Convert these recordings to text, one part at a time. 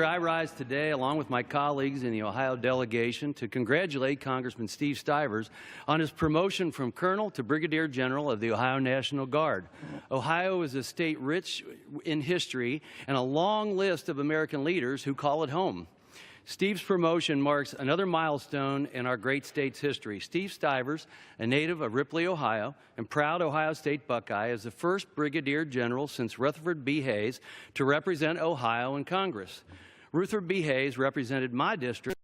I rise today, along with my colleagues in the Ohio delegation, to congratulate Congressman Steve Stivers on his promotion from Colonel to Brigadier General of the Ohio National Guard. Ohio is a state rich in history and a long list of American leaders who call it home. Steve's promotion marks another milestone in our great state's history. Steve Stivers, a native of Ripley, Ohio, and proud Ohio State Buckeye, is the first Brigadier General since Rutherford B. Hayes to represent Ohio in Congress. Rutherford B. Hayes represented my district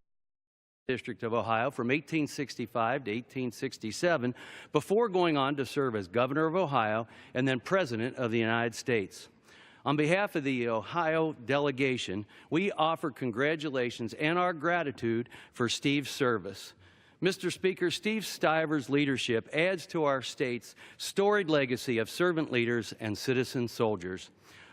of Ohio from 1865 to 1867 before going on to serve as Governor of Ohio and then President of the United States. On behalf of the Ohio delegation, we offer congratulations and our gratitude for Steve's service. Mr. Speaker, Steve Stivers' leadership adds to our state's storied legacy of servant leaders and citizen soldiers.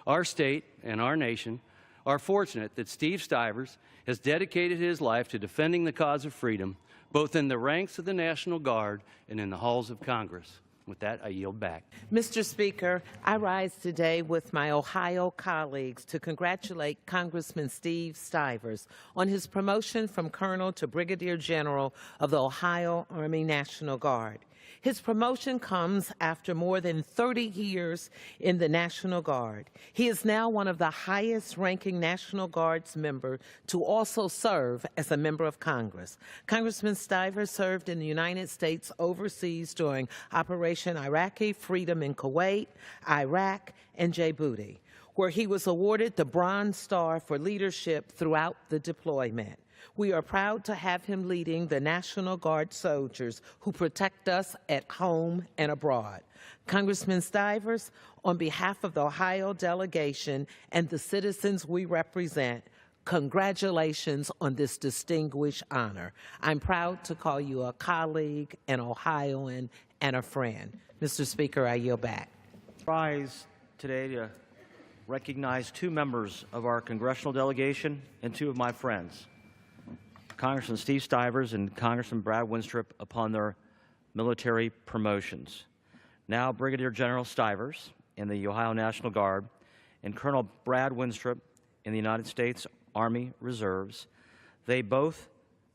Our state and our nation are fortunate that Steve Stivers has dedicated his life to defending the cause of freedom, both in the ranks of the National Guard and in the halls of Congress. With that, I yield back. Mr. Speaker, I rise today with my Ohio colleagues to congratulate Congressman Steve Stivers on his promotion from Colonel to Brigadier General of the Ohio Army National Guard. His promotion comes after more than 30 years in the National Guard. He is now one of the highest-ranking National Guard's members to also serve as a member of Congress. Congressman Stivers served in the United States overseas during Operation Iraqi Freedom in Kuwait, Iraq, and Djibouti, where he was awarded the Bronze Star for leadership throughout the deployment. We are proud to have him leading the National Guard soldiers who protect us at home and abroad. Congressman Stivers, on behalf of the Ohio delegation and the citizens we represent, congratulations on this distinguished honor. I'm proud to call you a colleague, an Ohioan, and a friend. Mr. Speaker, I yield back. I rise today to recognize two members of our congressional delegation and two of my friends, Congressman Steve Stivers and Congressman Brad Wenstrup, upon their military promotions. Now Brigadier General Stivers in the Ohio National Guard and Colonel Brad Wenstrup in the United States Army Reserves. They both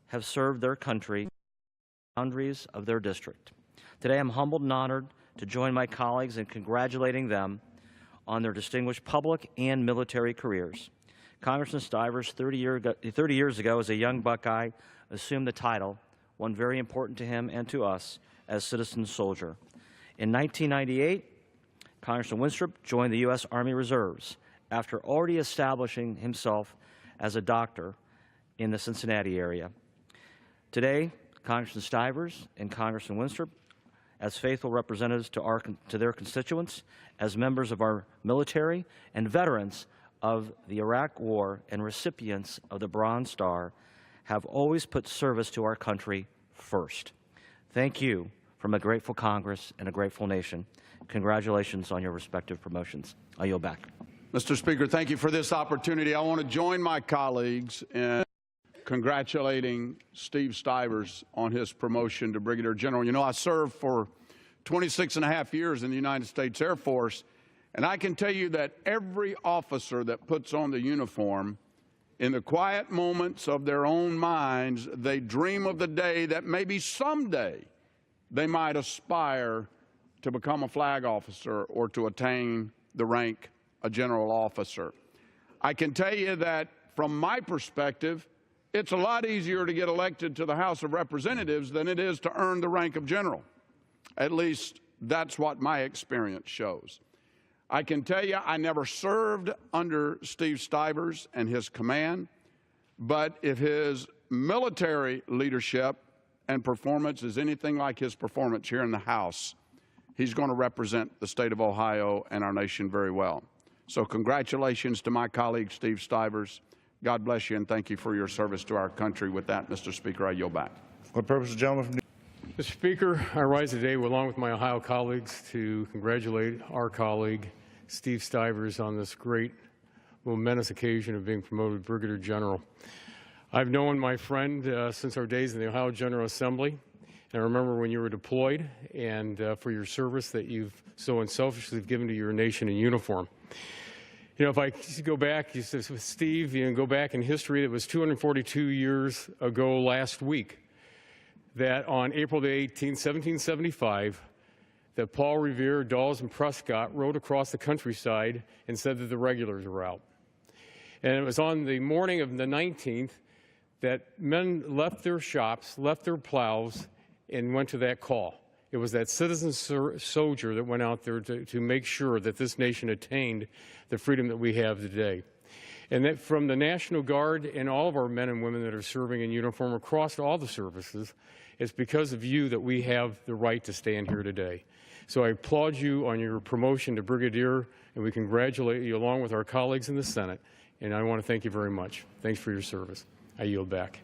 have served their country in the boundaries of their district. Today I'm humbled and honored to join my colleagues in congratulating them on their distinguished public and military careers. Congressman Stivers, 30 years ago, as a young Buckeye, assumed the title, one very important to him and to us, as citizen soldier. In 1998, Congressman Wenstrup joined the U.S. Army Reserves after already establishing himself as a doctor in the Cincinnati area. Today, Congressman Stivers and Congressman Wenstrup, as faithful representatives to their constituents, as members of our military and veterans of the Iraq War and recipients of the Bronze Star, have always put service to our country first. Thank you from a grateful Congress and a grateful nation. Congratulations on your respective promotions. I yield back. Mr. Speaker, thank you for this opportunity. I want to join my colleagues in congratulating Steve Stivers on his promotion to Brigadier General. You know, I served for 26.5 years in the United States Air Force, and I can tell you that every officer that puts on the uniform, in the quiet moments of their own minds, they dream of the day that maybe someday they might aspire to become a flag officer or to attain the rank of general officer. I can tell you that from my perspective, it's a lot easier to get elected to the House of Representatives than it is to earn the rank of general. At least that's what my experience shows. I can tell you I never served under Steve Stivers and his command, but if his military leadership and performance is anything like his performance here in the House, he's going to represent the state of Ohio and our nation very well. So congratulations to my colleague Steve Stivers. God bless you, and thank you for your service to our country. With that, Mr. Speaker, I yield back. What purpose, the gentleman from Mr. Speaker, I rise today along with my Ohio colleagues to congratulate our colleague Steve Stivers on this great, momentous occasion of being promoted Brigadier General. I've known my friend since our days in the Ohio General Assembly, and I remember when you were deployed and for your service that you've so unselfishly given to your nation in uniform. You know, if I go back, you said with Steve, you know, go back in history, it was 242 years ago last week that on April the 18th, 1775, that Paul Revere, Dawes, and Prescott rode across the countryside and said that the regulars were out. And it was on the morning of the 19th that men left their shops, left their plows, and went to that call. It was that citizen soldier that went out there to make sure that this nation attained the freedom that we have today. And that from the National Guard and all of our men and women that are serving in uniform across all the services, it's because of you that we have the right to stand here today. So I applaud you on your promotion to Brigadier, and we congratulate you along with our colleagues in the Senate. And I want to thank you very much. Thanks for your service. I yield back.